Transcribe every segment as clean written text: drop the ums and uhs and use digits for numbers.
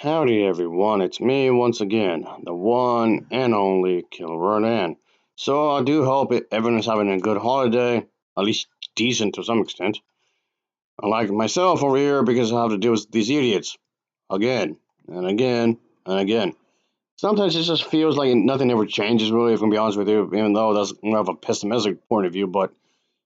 Howdy everyone, it's me once again, the one and only Killer Rodan. So I do hope everyone is having a good holiday, at least decent to some extent. Unlike myself over here because I have to deal with these idiots again and again and again. Sometimes it just feels like nothing ever changes really, if I'm be honest with you, even though that's more of a pessimistic point of view, but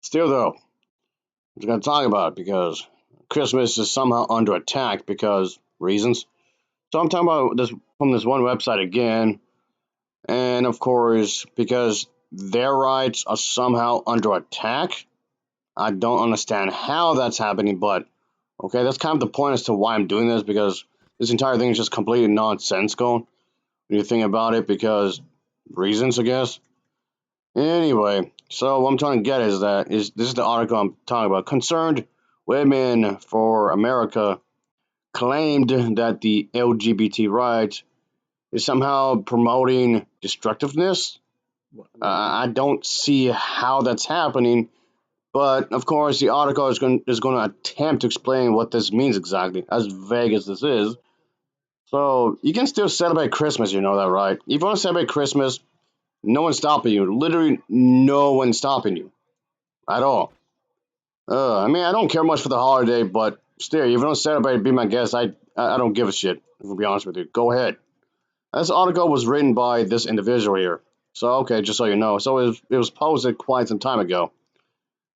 still though, I'm just gonna talk about it because Christmas is somehow under attack because reasons. So I'm talking about this from this one website again, and of course, because their rights are somehow under attack. I don't understand how that's happening, but okay, that's kind of the point as to why I'm doing this because this entire thing is just completely nonsensical when you think about it, because reasons, I guess. Anyway, so what I'm trying to get is this is the article I'm talking about. Concerned women for America claimed that the LGBT rights is somehow promoting destructiveness. I don't see how that's happening, but of course, the article is going to attempt to explain what this means exactly, as vague as this is. So you can still celebrate Christmas, you know that, right? If you want to celebrate Christmas, no one's stopping you. Literally, no one's stopping you at all. I mean, I don't care much for the holiday, but still, if you don't celebrate, be my guest. I don't give a shit. To be honest with you, go ahead. This article was written by this individual here. So, okay, just so you know. So, it was posted quite some time ago.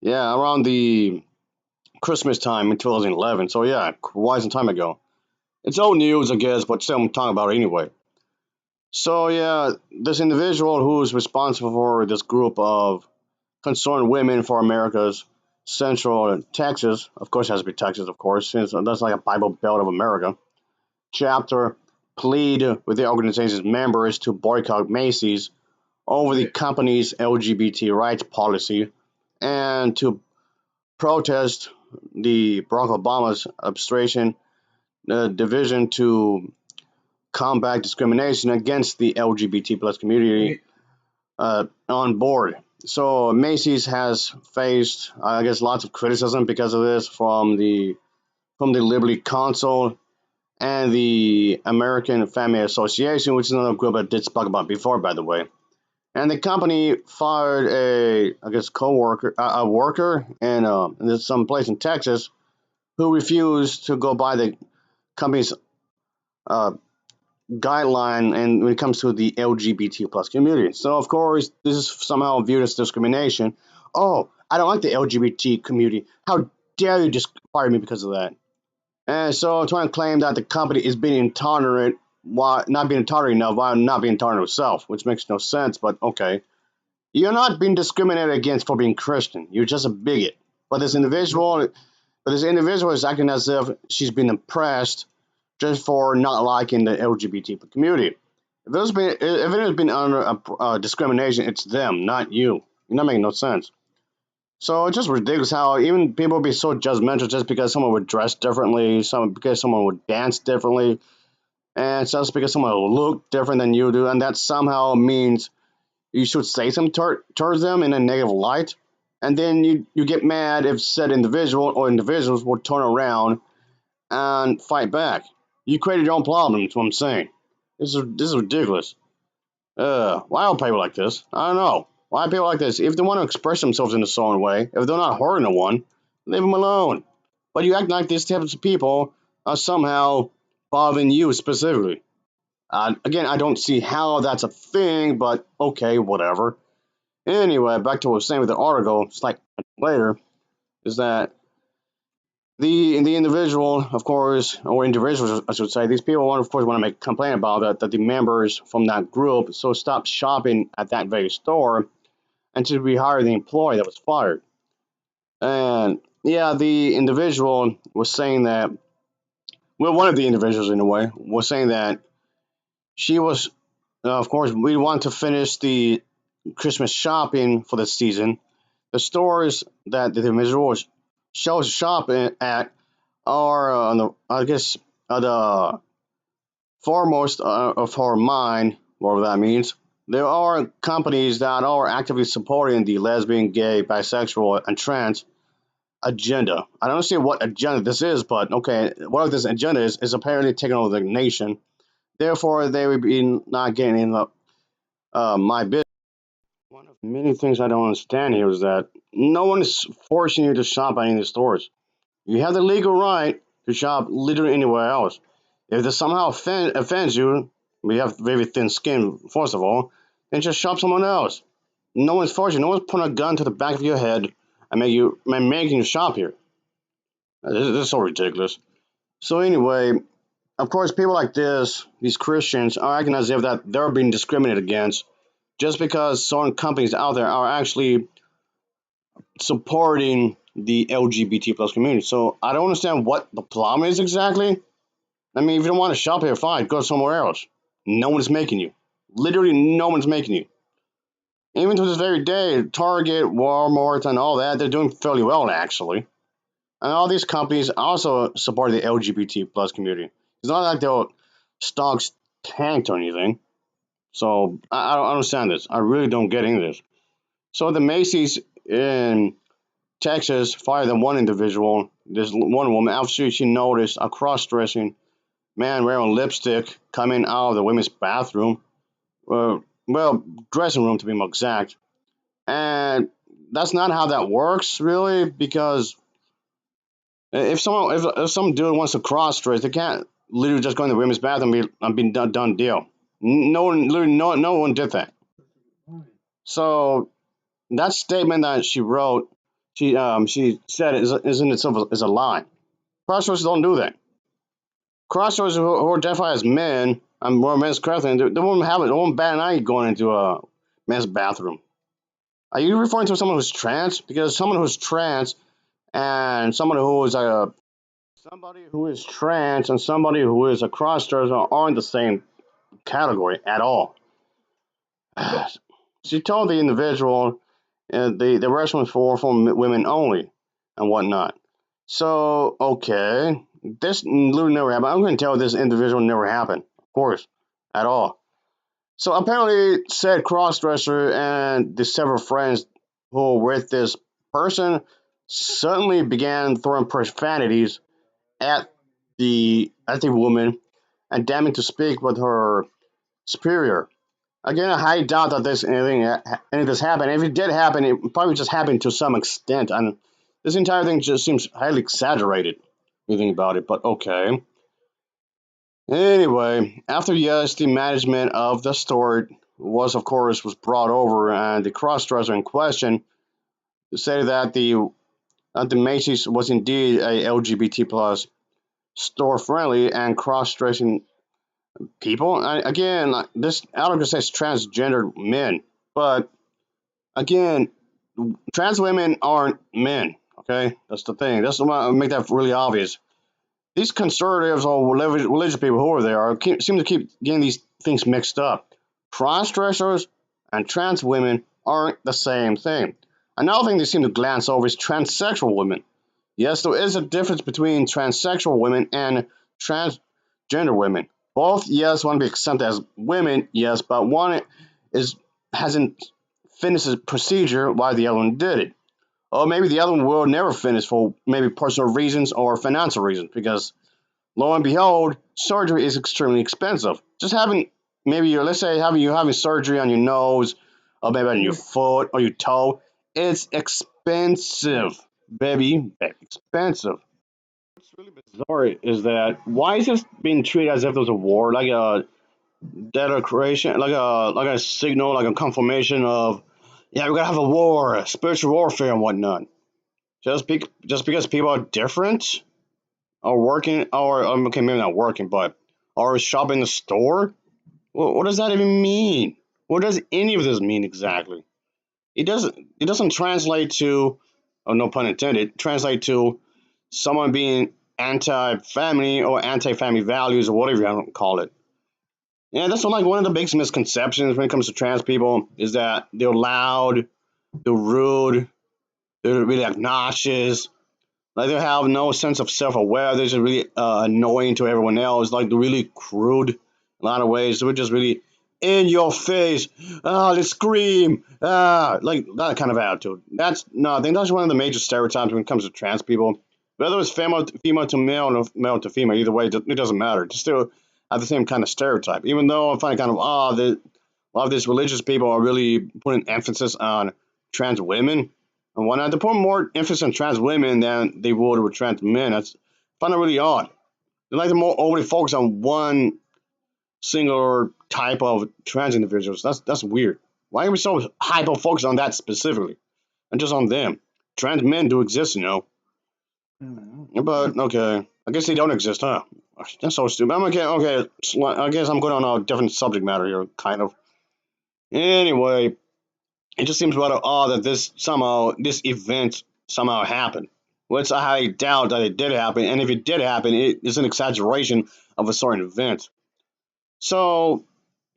Yeah, around the Christmas time in 2011. So, yeah, quite some time ago. It's old news, I guess, but still, I'm talking about it anyway. So, yeah, this individual who's responsible for this group of concerned women for America's Central Texas, of course, it has to be Texas, of course, since that's like a Bible Belt of America, chapter plead with the organization's members to boycott Macy's over the company's LGBT rights policy and to protest the Barack Obama's administration division to combat discrimination against the LGBT plus community on board. So Macy's has faced, I guess, lots of criticism because of this from the Liberty Council and the American Family Association, which is another group I did speak about before, by the way. And the company fired I guess, co-worker, a worker in some place in Texas who refused to go by the company's uh, guideline and when it comes to the LGBT plus community. So of course, this is somehow viewed as discrimination. Oh, I don't like the LGBT community. How dare you just fire me because of that? And so I'm trying to claim that the company is being intolerant while not being intolerant enough while not being intolerant itself, which makes no sense, but okay. You're not being discriminated against for being Christian. You're just a bigot. But this individual is acting as if she's been oppressed just for not liking the LGBT community. If it has been under discrimination, it's them, not you. You're not making no sense. So it's just ridiculous how even people be so judgmental just because someone would dress differently, because someone would dance differently, and just because someone would look different than you do, and that somehow means you should say something towards them in a negative light, and then you get mad if said individual or individuals will turn around and fight back. You created your own problem. That's what I'm saying. This is ridiculous. Why are people like this? I don't know. Why are people like this? If they want to express themselves in a certain way, if they're not hurting no one, leave them alone. But you act like these types of people are somehow bothering you specifically. Again, I don't see how that's a thing, but okay, whatever. Anyway, back to what I was saying with the article, it's like later, is that the individual, of course, or individuals, I should say, these people want, of course, want to make a complaint about that the members from that group so stop shopping at that very store and to rehire the employee that was fired. And yeah, the individual was saying that, well, one of the individuals in a way was saying that she was, of course, we want to finish the Christmas shopping for the season. The stores that the individual shows shop at are, on the, I guess, the foremost of her mind, whatever that means. There are companies that are actively supporting the lesbian, gay, bisexual, and trans. agenda. I don't see what agenda this is, but okay, what this agenda is apparently taking over the nation. Therefore, they would be not getting in the my business. One of many things I don't understand here is that no one is forcing you to shop at any stores. You have the legal right to shop literally anywhere else. If this somehow offends you, we have very thin skin, first of all, then just shop someone else. No one's forcing you. No one's putting a gun to the back of your head and making you shop here. This is so ridiculous. So anyway, of course, people like this, these Christians, are acting as if that they're being discriminated against just because certain companies out there are actually supporting the LGBT plus community. So I don't understand what the problem is exactly. I mean, if you don't want to shop here, fine, go somewhere else. No one's making you. Literally, no one's making you. Even to this very day, Target, Walmart, and all that, they're doing fairly well actually. And all these companies also support the LGBT plus community. It's not like their stocks tanked or anything. So I don't understand this. I really don't get into this. So the Macy's in Texas fired the one individual, this one woman, after she noticed a cross-dressing man wearing lipstick coming out of the women's bathroom. Well, dressing room to be more exact. And that's not how that works, really, because if some dude wants to cross dress, they can't literally just go in the women's bathroom and be done deal. No one, literally, no one did that. So that statement that she wrote, she said is in itself is a lie. Cross dressers don't do that. Cross dressers who identify as men and more men's clothing, they won't bat an eye going into a men's bathroom. Are you referring to someone who's trans? Because someone who's trans and somebody who is trans and somebody who is a cross-dresser aren't the same category at all. She told the individual the restaurant for women only and whatnot. So okay, this literally never happened. I'm going to tell this individual never happened, of course, at all. So apparently, said crossdresser and the several friends who were with this person suddenly began throwing profanities at the woman and damning to speak with her superior. Again, I highly doubt that any of this happened. If it did happen, it probably just happened to some extent, and this entire thing just seems highly exaggerated. When you think about it, but okay. Anyway, after yes, the management of the store was brought over, and the crossdresser in question said that the Macy's was indeed a LGBT plus store friendly and cross dressing people. Again, like, this article says transgender men, but again, trans women aren't men. Okay, that's the thing. That's why I make that really obvious. These conservatives or religious people who are there seem to keep getting these things mixed up. Cross dressers and trans women aren't the same thing. Another thing they seem to glance over is transsexual women. Yes, there is a difference between transsexual women and transgender women. Both, yes, want to be accepted as women, yes, but one is hasn't finished the procedure while the other one did it. Or maybe the other one will never finish for maybe personal reasons or financial reasons, because lo and behold, surgery is extremely expensive. Just having let's say having surgery on your nose, or maybe on your foot or your toe, it's expensive, baby, expensive. What's really bizarre is that why is this being treated as if it was a war, like a declaration, like a signal, like a confirmation of, yeah, we're gonna have a war, spiritual warfare and whatnot. Just because people are different, are working, or okay, maybe not working, but are shopping in the store. What does that even mean? What does any of this mean exactly? It doesn't translate to, oh, no pun intended, translate to someone being anti-family or anti-family values or whatever you want to call it. Yeah, that's like one of the biggest misconceptions when it comes to trans people is that they're loud, they're rude, they're really obnoxious, like they have no sense of self-aware. They're just really annoying to everyone else. Like they're really crude in a lot of ways. They're just really in your face. Ah, let's scream. Ah, like that kind of attitude. That's no, I think that's one of the major stereotypes when it comes to trans people. Whether it's female to male or male to female, either way, it doesn't matter. It's still have the same kind of stereotype. Even though I find it kind of odd that a lot of these religious people are really putting emphasis on trans women and whatnot. They put more emphasis on trans women than they would with trans men. That's I find it really odd. They like to more overly focus on one singular type of trans individuals. That's weird. Why are we so hyper focused on that specifically and just on them? Trans men do exist, you know. But okay, I guess they don't exist, huh? That's so stupid. I'm okay. Okay, I guess I'm going on a different subject matter here, kind of. Anyway, it just seems rather odd that this event somehow happened. Which I doubt that it did happen, and if it did happen, it is an exaggeration of a certain event. So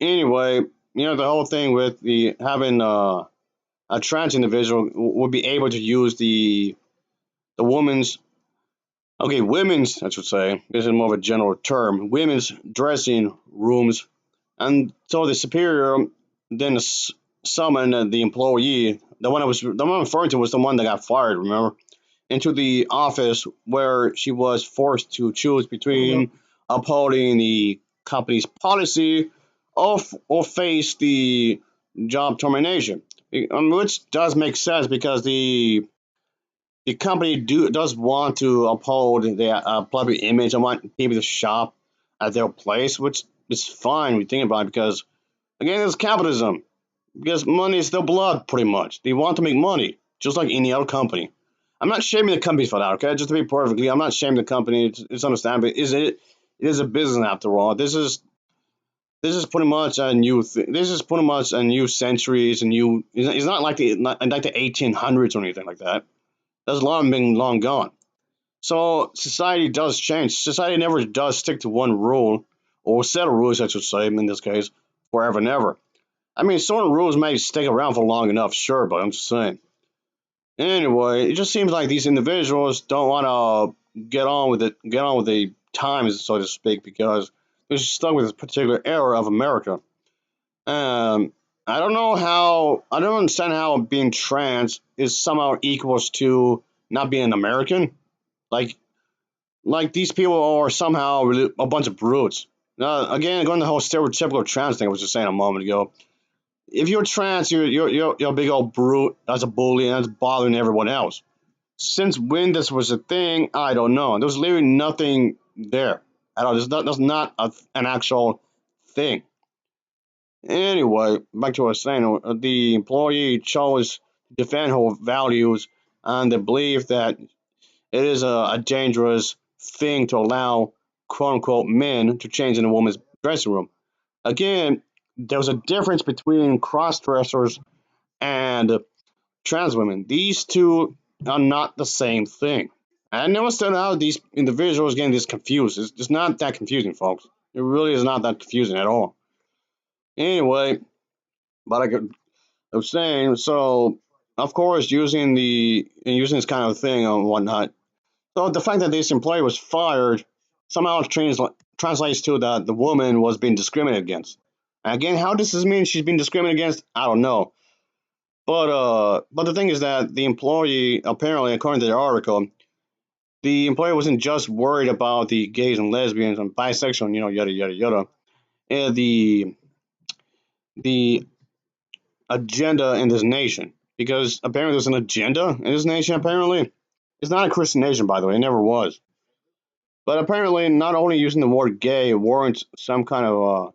anyway, the whole thing with the having a trans individual would be able to use the woman's women's, I should say, this is more of a general term, women's dressing rooms, and so the superior then summoned the employee. The one I'm referring to was the one that got fired. Remember, into the office where she was forced to choose between upholding the company's policy or face the job termination. Which does make sense because the company does want to uphold their public image and want people to shop at their place, which is fine when you think about it because again it's capitalism. Because money is their blood, pretty much. They want to make money, just like any other company. I'm not shaming the company for that, okay? Just to be perfectly, I'm not shaming the company. It's understandable. It is a business after all. This is pretty much a new. This is pretty much a new century. It's a new. It's not like the 1800s or anything like that. That's long been long gone. So society does change. Society never does stick to one rule or set of rules, I should say, in this case, forever and ever. I mean, certain rules may stick around for long enough, sure, but I'm just saying. Anyway, it just seems like these individuals don't want to get on with the times, so to speak, because they're stuck with this particular era of America. Um, I don't understand how being trans is somehow equals to not being an American. Like, like these people are somehow a bunch of brutes. Again, going to the whole stereotypical trans thing I was just saying a moment ago. If you're trans, you're a big old brute that's a bully and that's bothering everyone else. Since when this was a thing, I don't know. There's literally nothing there at all. That's not an actual thing. Anyway, back to what I was saying. The employee chose to defend her values and the belief that it is a dangerous thing to allow quote unquote men to change in a woman's dressing room. Again, there's a difference between cross dressers and trans women. These two are not the same thing. I never understand how these individuals getting this confused. It's not that confusing, folks. It really is not that confusing at all. Anyway, but I was saying, so of course, using this kind of thing and whatnot. So the fact that this employee was fired somehow translates to that the woman was being discriminated against. Again, how does this mean she's being discriminated against? I don't know. But the thing is that the employee apparently, according to the article, the employee wasn't just worried about the gays and lesbians and bisexual, yada yada yada. And the agenda in this nation, because apparently there's an agenda in this nation. Apparently, it's not a Christian nation, by the way. It never was. But apparently, not only using the word gay warrants some kind of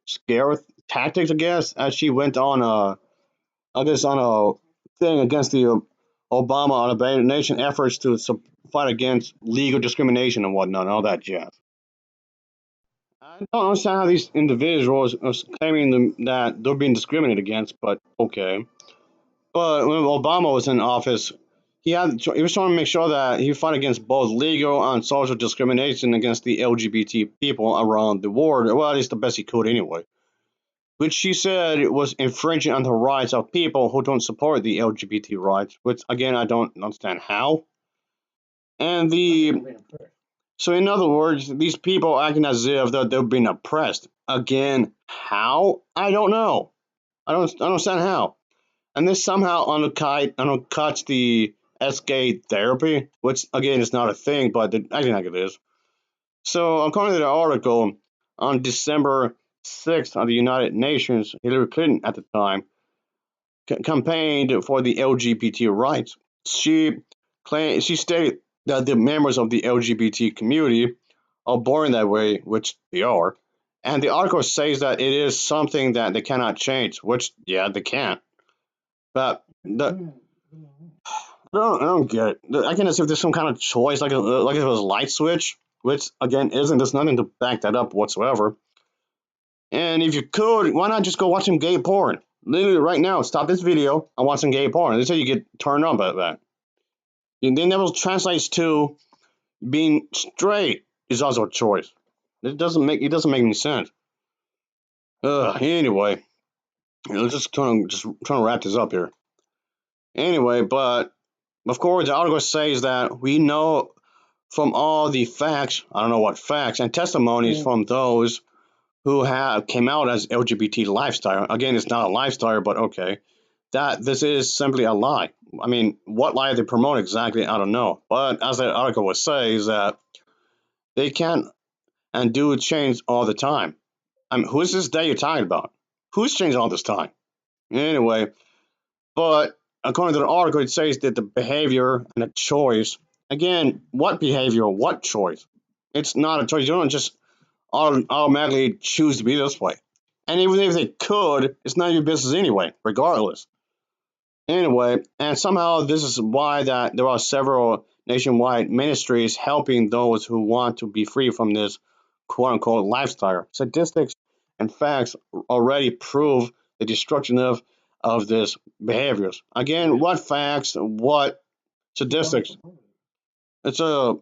scare tactics, I guess, as she went on I guess on a thing against the Obama and Obama nation efforts to fight against legal discrimination and whatnot, and all that jazz. I don't understand how these individuals are claiming that they're being discriminated against, but okay. But when Obama was in office, he was trying to make sure that he fought against both legal and social discrimination against the LGBT people around the world. Well, at least the best he could anyway. Which she said was infringing on the rights of people who don't support the LGBT rights. Which again, I don't understand how. And So in other words, these people acting as if that they're being oppressed. Again, how? I don't know. I don't understand how. And this somehow undercuts the SK therapy, which again is not a thing, but I think like it is. So according to the article, on December 6th of the United Nations, Hillary Clinton at the time campaigned for the LGBT rights. She stated that the members of the LGBT community are born that way, which they are, and the article says that it is something that they cannot change, which yeah they can't. But I don't get it. I can as if there's some kind of choice, like if it was a light switch, which again isn't. There's nothing to back that up whatsoever. And if you could, why not just go watch some gay porn? Literally right now, stop this video and watch some gay porn. They say you get turned on by that. And then that translates to being straight is also a choice. It doesn't make any sense. Anyway, let's just trying to wrap this up here. Anyway, but of course the article says that we know from all the facts, I don't know what facts, and testimonies from those who have came out as LGBT lifestyle. Again, it's not a lifestyle, but okay, that this is simply a lie. I mean, what lie they promote exactly, I don't know. But as the article would say, is that they can and do change all the time. I mean, who's this day you're talking about? Who's changing all this time? Anyway, but according to the article, it says that the behavior and the choice. Again, what behavior? What choice? It's not a choice. You don't just automatically choose to be this way. And even if they could, it's none of your business anyway, regardless. Anyway, and somehow this is why that there are several nationwide ministries helping those who want to be free from this quote unquote lifestyle. Statistics and facts already prove the destruction of this behaviors. Again, what facts, what statistics? It's a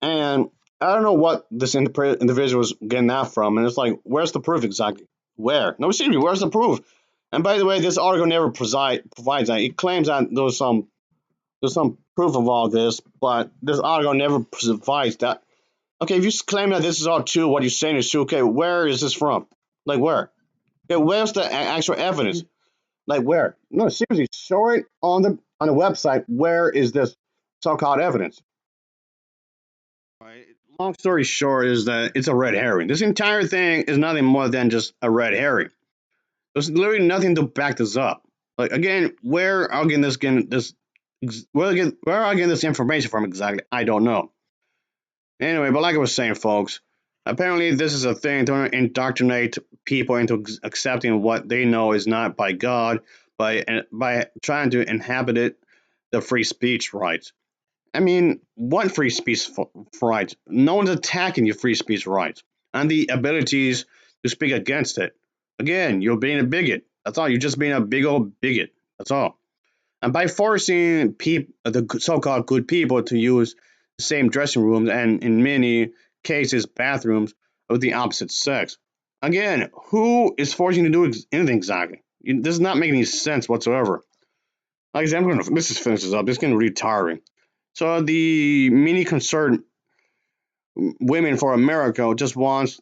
and I don't know what this individual was getting that from, and it's like, where's the proof exactly? Where? No, seriously, where's the proof? And by the way, this article never provides that. It claims that there's some proof of all this, but this article never provides that. Okay, if you claim that this is all true, what you're saying is true. Okay, where is this from? Like where? Okay, where's the actual evidence? Like where? No, seriously, show it on the website. Where is this so-called evidence? Right. Long story short is that it's a red herring. This entire thing is nothing more than just a red herring. There's literally nothing to back this up. Like again, where are where are I getting this information from exactly? I don't know. Anyway, but like I was saying, folks, apparently this is a thing to indoctrinate people into accepting what they know is not by God, by trying to inhabit it, the free speech rights. I mean, what free speech rights? No one's attacking your free speech rights and the abilities to speak against it. Again, you're being a bigot. That's all. You're just being a big old bigot. That's all. And by forcing the so-called good people to use the same dressing rooms and in many cases bathrooms of the opposite sex. Again, who is forcing you to do anything exactly? It does not make any sense whatsoever. Like I said, let's just finish this up. It's getting really tiring. So the mini concerned Women for America just wants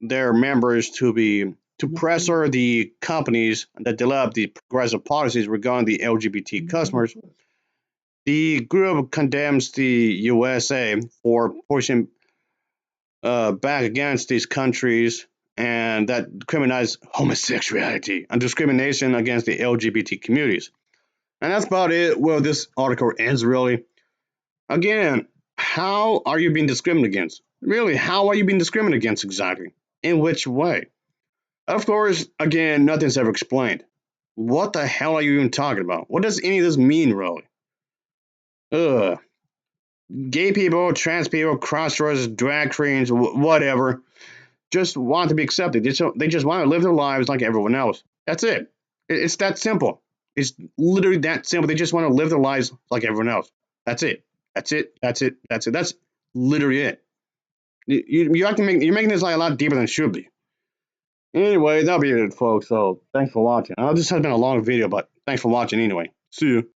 their members to pressure the companies that develop the progressive policies regarding the LGBT customers. The group condemns the USA for pushing back against these countries and that criminalize homosexuality and discrimination against the LGBT communities. And that's about it. Well, this article ends really. Again, how are you being discriminated against? Really, how are you being discriminated against exactly? In which way? Of course, again, nothing's ever explained. What the hell are you even talking about? What does any of this mean, really? Ugh. Gay people, trans people, crossdressers, drag queens, whatever, just want to be accepted. They just want to live their lives like everyone else. That's it. It's that simple. It's literally that simple. They just want to live their lives like everyone else. That's it. That's it. That's it. That's it. That's literally it. You have to you're making this like a lot deeper than it should be. Anyway, that'll be it, folks. So thanks for watching. This has been a long video, but thanks for watching anyway. See you.